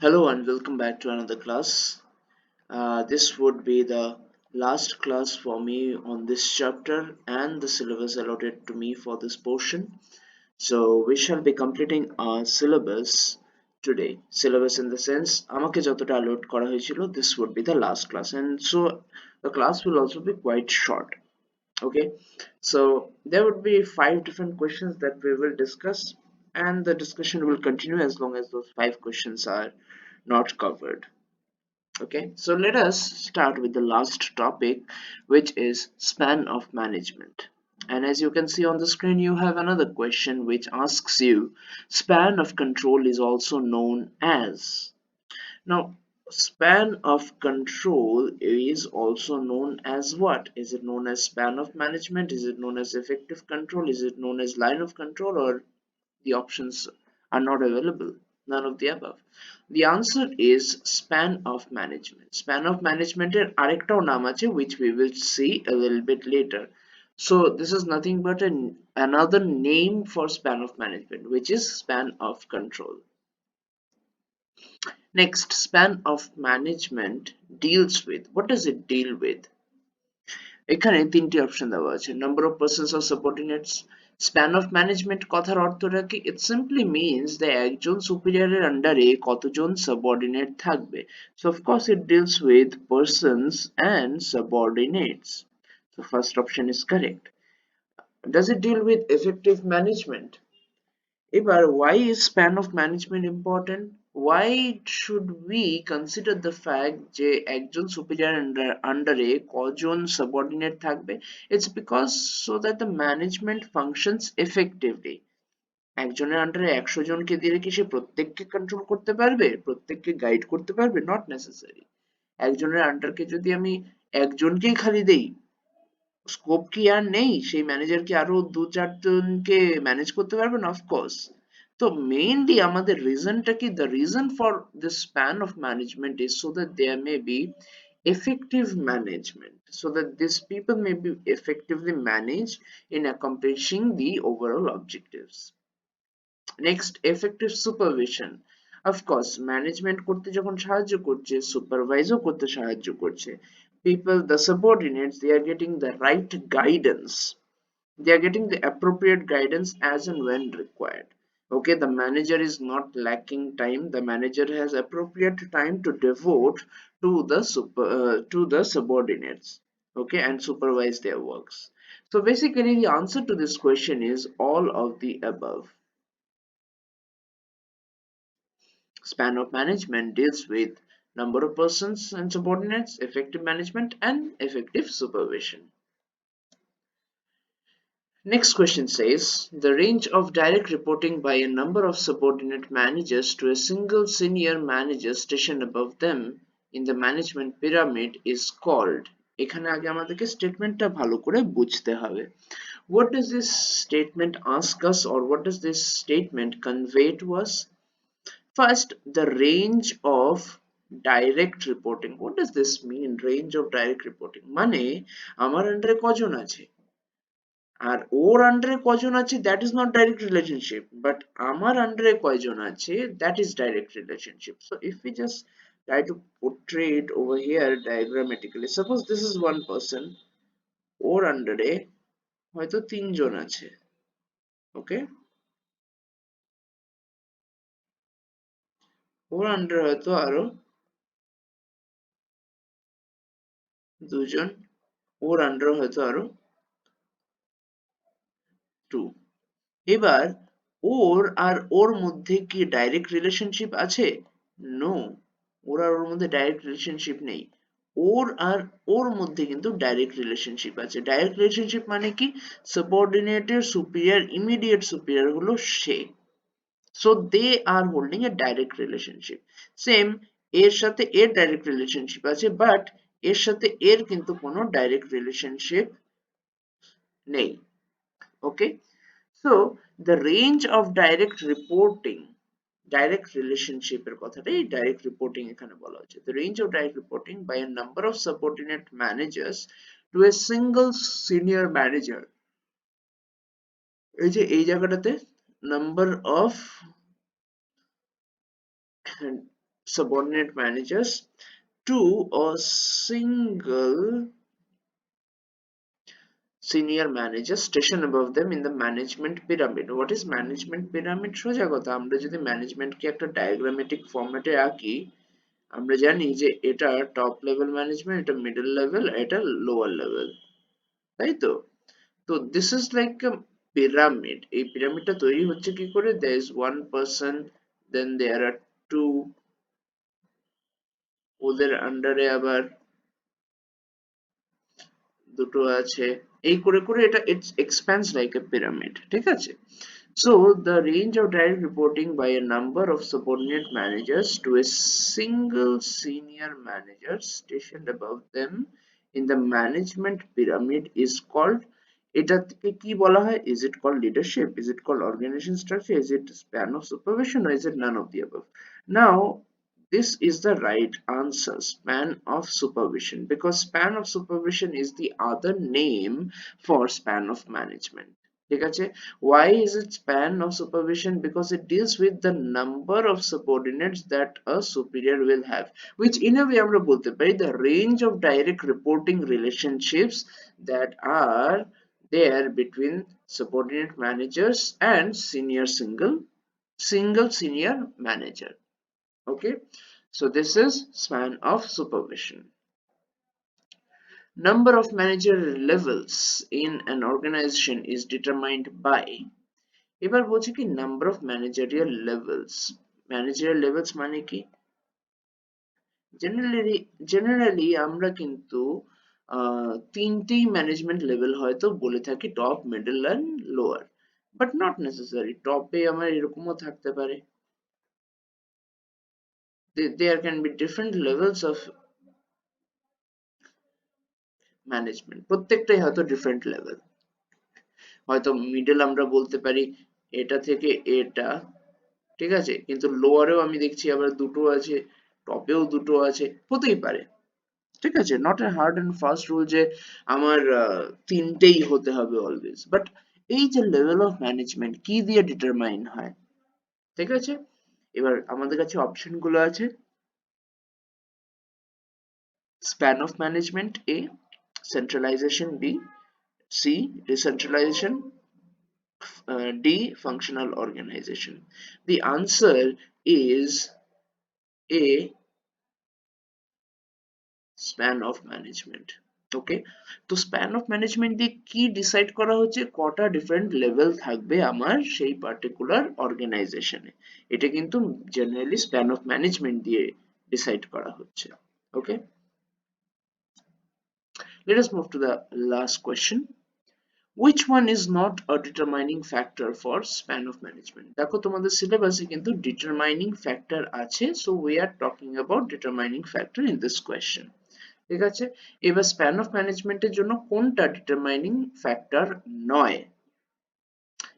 Hello and welcome back to another class. This would be the last class for me on this chapter and the syllabus allotted to me for this portion. So we shall be completing our syllabus today. Syllabus in the sense আমাকে যতটা allot করা হয়েছিল, this would be the last class, and so the class will also be quite short. Okay, so there would be 5 different questions that we will discuss, and the discussion will continue as long as those 5 questions are not covered. Okay, so let us start with the last topic, which is span of management. And as you can see on the screen, you have another question which asks you span of control is also known as. Now, span of control is also known as what? Is it known as span of management? Is it known as effective control? Is it known as line of control? Or the options are not available? None of the above. The answer is span of management. Span of management এর আরেকটাও নাম আছে, which we will see a little bit later. So this is nothing but another name for span of management, which is span of control. Next, span of management deals with, what does it deal with? এখানে তিনটি option দেওয়া আছে, number of persons or subordinates. Span of management কথার অর্থটা কি? ইট simply means যে একজন সুপিরিয়রের আন্ডারে কতজন সাবঅর্ডিনেট থাকবে। So of course it deals with persons and subordinates. So first option is correct. Does it deal with effective management? এবার why is span of management important? Why should we consider the fact যে একজন superior আন্ডারে কজন subordinate থাকবে? It's because so that the management functions effectively. একজনের আন্ডারে 100 জনকে দিলে কি সে প্রত্যেককে কন্ট্রোল করতে পারবে, প্রত্যেককে গাইড করতে পারবে? Not necessary. একজনের আন্ডারকে যদি আমি একজনকেই খালি দেই, স্কোপ কি আর নেই? সেই ম্যানেজার কি আরো 2-4 জনকে ম্যানেজ করতে পারবে না? অফকোর্স। তো মেইনলি আমাদের রিজনটা কি? The reason for this span of management is so that there may be effective management, so that these people may be effectively managed in accomplishing the overall objectives. Next, effective supervision. Of course, management করতে যখন সাহায্য করছে, superviseও করতে সাহায্য করছে, people, the subordinates, they are getting the right guidance. They are getting the appropriate guidance as and when required. Okay, the manager is not lacking time. The manager has appropriate time to devote to the subordinates, okay, and supervise their works. So basically the answer to this question is all of the above. Span of management deals with number of persons and subordinates, effective management, and effective supervision. Next question says, the range of direct reporting by a number of subordinate managers to a single senior manager stationed above them in the management pyramid is called. এখানে আগে আমাদেরকে স্টেটমেন্টটা ভালো করে বুঝতে হবে। What does this statement ask us, or what does this statement convey to us? First, the range of direct reporting. What does this mean, range of direct reporting? মানে আমার আন্ডারে কজন আছে আর ওর আন্ডারে কজন আছে, that is not direct relationship, but আমার আন্ডারে কয়জন আছে, that is direct relationship. So if we just try to portray it over here diagrammatically, suppose this is one person, ওর আন্ডারে হয়তো 3 জন আছে, ওকে, ওর আন্ডারে হয়তো আরো 2 জন, ওর আন্ডারে হয়তো আরো 2। এবার ওর আর ওর মধ্যে কি ডাইরেক্ট রিলেশনশিপ আছে? নো, ওর আর ওর মধ্যে ডাইরেক্ট রিলেশনশিপ নেই। ওর আর ওর মধ্যে কিন্তু ডাইরেক্ট রিলেশনশিপ আছে। ডাইরেক্ট রিলেশনশিপ মানে কি? সাবঅর্ডিনেটের সুপিরিয়র, ইমিডিয়েট সুপিরিয়র হলো সে, so they are holding a direct relationship. Same, এর সাথে এর ডাইরেক্ট রিলেশনশিপ আছে, বাট এর সাথে এর কিন্তু কোনো ডাইরেক্ট রিলেশনশিপ নেই। ওকে, so the range of direct reporting, direct relationship এর কথাটাই direct reporting এখানে বলা হচ্ছে। The range of direct reporting by a number of subordinate managers to a single senior manager, এই যে এই জায়গাটাতে number of subordinate managers to a single senior manager station above them in the management pyramid. What is management pyramid? সোজা কথা, আমরা যদি ম্যানেজমেন্টকে একটা ডায়াগ্রামেটিক ফরম্যাটে আঁকি, আমরা জানি যে এটা টপ লেভেল ম্যানেজমেন্ট, এটা মিডল লেভেল, এটা লোয়ার লেভেল, তাই তো? তো this is like a pyramid. এই পিরামিডটা তৈরি হচ্ছে কি করে? there is one person, then there are two, ওদের আন্ডারে আবার দুটো আছে, এই করে করে এটা it expands like a pyramid, ঠিক আছে? So the range of direct reporting by a number of subordinate managers to a single senior manager stationed above them in the management pyramid is called, এটাকে কি বলা হয়? Is it called leadership? Is it called organization structure? Is it span of supervision, or is it none of the above? Now this is the right answer, span of supervision, because span of supervision is the other name for span of management. ঠিক আছে? Why is it span of supervision? Because it deals with the number of subordinates that a superior will have, which in a way আমরা বলতে পারি the range of direct reporting relationships that are there between subordinate managers and single senior manager. Okay, so this is span of supervision. Number of managerial levels in an organization is determined by, এবার বলছি কি number of managerial levels মানে কি? generally আমরা কিন্তু তিনটেই management level হয়তো বলে থাকি, top, middle and lower, but not necessary. টপে আমার এরকমও থাকতে পারে, there can be different levels of management, প্রত্যেকটাই হয়তো ডিফারেন্ট লেভেল। হয়তো মিডল আমরা বলতে পারি এটা থেকে এটা, ঠিক আছে, কিন্তু লোয়ারেও আমি দেখছি আবার দুটো আছে, টপেও দুটো আছে, হতেই পারে, ঠিক আছে? Not a hard and fast rule যে আমার তিনটেই হতে হবে অলওয়েজ। বাট এই যে লেভেল অফ ম্যানেজমেন্ট কি দিয়ে ডিটারমাইন হয়, ঠিক আছে? এবার আমাদের কাছে অপশন গুলো আছে, span of management A, centralization B, C decentralization, D functional organization. The answer is A, span of management. ওকে, তো স্প্যান অফ ম্যানেজমেন্ট দিয়ে কি ডিসাইড করা হচ্ছে? কটা ডিফারেন্ট লেভেল থাকবে আমার সেই পার্টিকুলার অর্গানাইজেশনে, এটা কিন্তু জেনারেলি স্প্যান অফ ম্যানেজমেন্ট দিয়ে ডিসাইড করা হচ্ছে। ওকে, let us move to the last question. Which one is not a determining factor for span of management? দেখো তোমাদের সিলেবাসে কিন্তু determining factor আছে, so we are talking about determining factor in this question. ঠিক আছে, এবার span of management এর জন্য কোনটা determining factor নয়?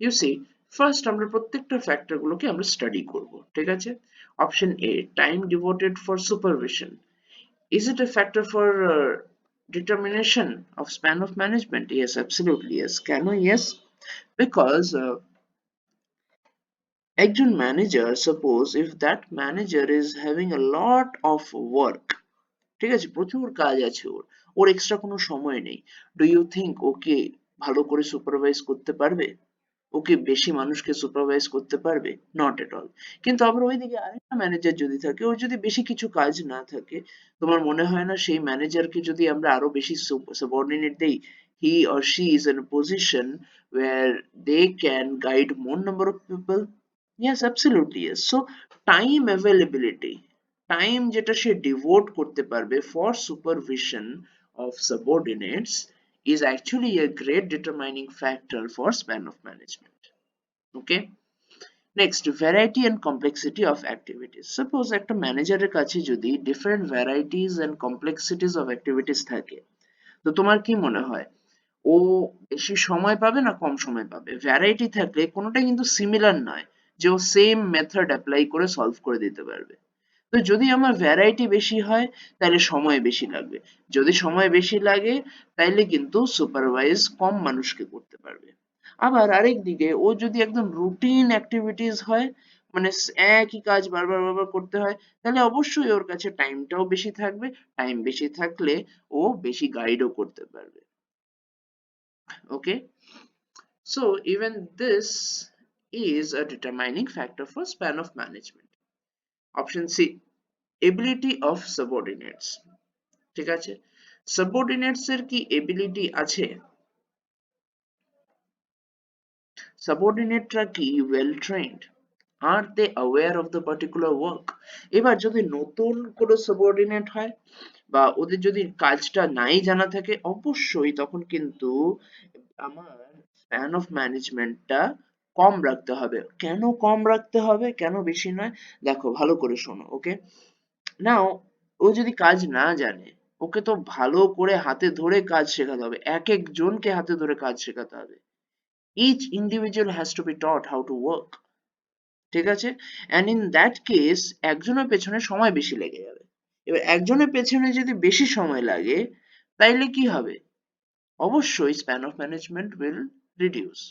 You see, first আমরা প্রত্যেকটা ফ্যাক্টর গুলোকে আমরা স্টাডি করব, ঠিক আছে? Option A, time devoted for supervision. Is it a factor for determination of span of management? Yes, absolutely yes. Can I? Yes, because একজন manager, suppose if that manager is having a lot of work, ঠিক আছে, প্রচুর কাজ আছে ওর, ওর extra কোনো সময় নেই, do you think ওকে ভালো করে সুপারভাইজ করতে পারবে? ওকে বেশি মানুষকে সুপারভাইজ করতে পারবে? Not at all. কিন্তু আবার ওইদিকে আরেকটা ম্যানেজার যদি থাকে, ওর যদি বেশি কিছু কাজ না থাকে, তোমার মনে হয় না সেই ম্যানেজারকে যদি আমরা আরো বেশি সাবঅর্ডিনেট দেই, he or she is in a position where they can guide more number of people? Yes, absolutely yes. So time availability, time যেটা সে ডিভোট করতে পারবে for supervision of subordinates is actually a great determining factor for span of management. Okay, next, variety and complexity of activities. Suppose একটা ম্যানেজারের কাছে যদি different varieties and complexities of activities থাকে, তো তোমার কি মনে হয় ও বেশি সময় পাবে না কম সময় পাবে? ভ্যারাইটি থাকলে কোনোটাই কিন্তু সিমিলার নয় যে ও সেম মেথড অ্যাপ্লাই করে সলভ করে দিতে পারবে। তো যদি আমার ভ্যারাইটি বেশি হয় তাহলে সময় বেশি লাগবে, যদি সময় বেশি লাগে তাইলে কিন্তু সুপারভাইজ কম মানুষকে করতে পারবে। আবার আরেক দিকে ও যদি একদম রুটিন অ্যাক্টিভিটিস হয়, মানে একই কাজ বারবার বারবার করতে হয়, তাহলে অবশ্যই ওর কাছে টাইমটাও বেশি থাকবে। টাইম বেশি থাকলে ও বেশি গাইডও করতে পারবে। ওকে, so even this is a determining factor for span of management. Option C, ability of subordinates. ঠিক আছে, subordinates এর কি এবিলিটি আছে? সাবঅর্ডিনেটরা কি ওয়েল ট্রেন্ড? আর they aware of the particular work? এবার যদি নতুন কোনো সাবঅর্ডিনেট হয় বা ওদের যদি কাজটা নাই জানা থাকে, অবশ্যই তখন কিন্তু আমার স্প্যান অফ ম্যানেজমেন্টটা কম রাখতে হবে। কেন কম রাখতে হবে, কেন বেশি নয়? দেখো ভালো করে শোনো, ওকে? নাও, ও যদি কাজ না জানে, ওকে তো ভালো করে হাতে ধরে কাজ শেখাতে হবে, এক একজনকে হাতে ধরে কাজ শেখাতে হবে। each individual has to be taught how to work, ঠিক আছে? and in that case একজনের পেছনে সময় বেশি লেগে যাবে। এবার একজনের পেছনে যদি বেশি সময় লাগে, তাইলে কি হবে? অবশ্যই span of management will reduce.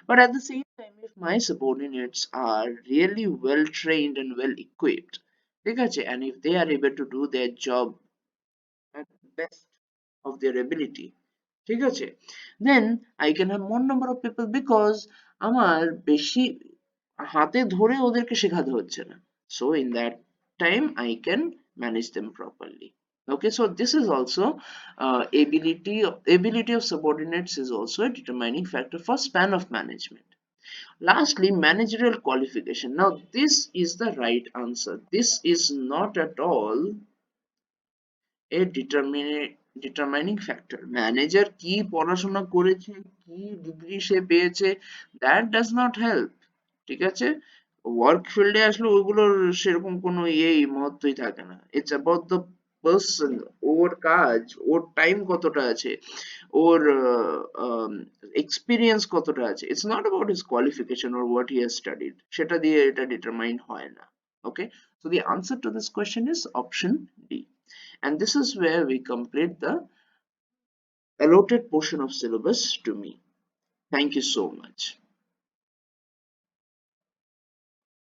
But at the same time, if my subordinates are really well trained and well equipped, ঠিক আছে, and if they are able to do their job at the best of their ability, ঠিক আছে, then I can have more number of people because আমার বেশি হাতে ধরে ওদেরকে শেখাতে হচ্ছে না। So in that time I can manage them properly. Okay, so this is also ability of subordinates is also a determining factor for span of management. Lastly, managerial qualification. Now this is the right answer. This is not at all a determining factor. Manager কি পড়াশোনা করেছে, কি degree সে পেয়েছে, that does not help, ঠিক আছে? Work ফিল্ডে আসলে ওগুলোর সেরকম কোনো মহত্বই থাকে না। ইটস অ্যাবাউট দ্য পার্সন, ওর কাজ, ওর টাইম কতটা আছে, ওর এক্সপিরিয়েন্স কতটা আছে। It's not about his qualification or what he has studied, সেটা দিয়ে এটা ডিটারমাইন হয় না। ওকে, so the answer to this question is option D. And this is where we complete the allotted portion of syllabus to me. Thank you so much.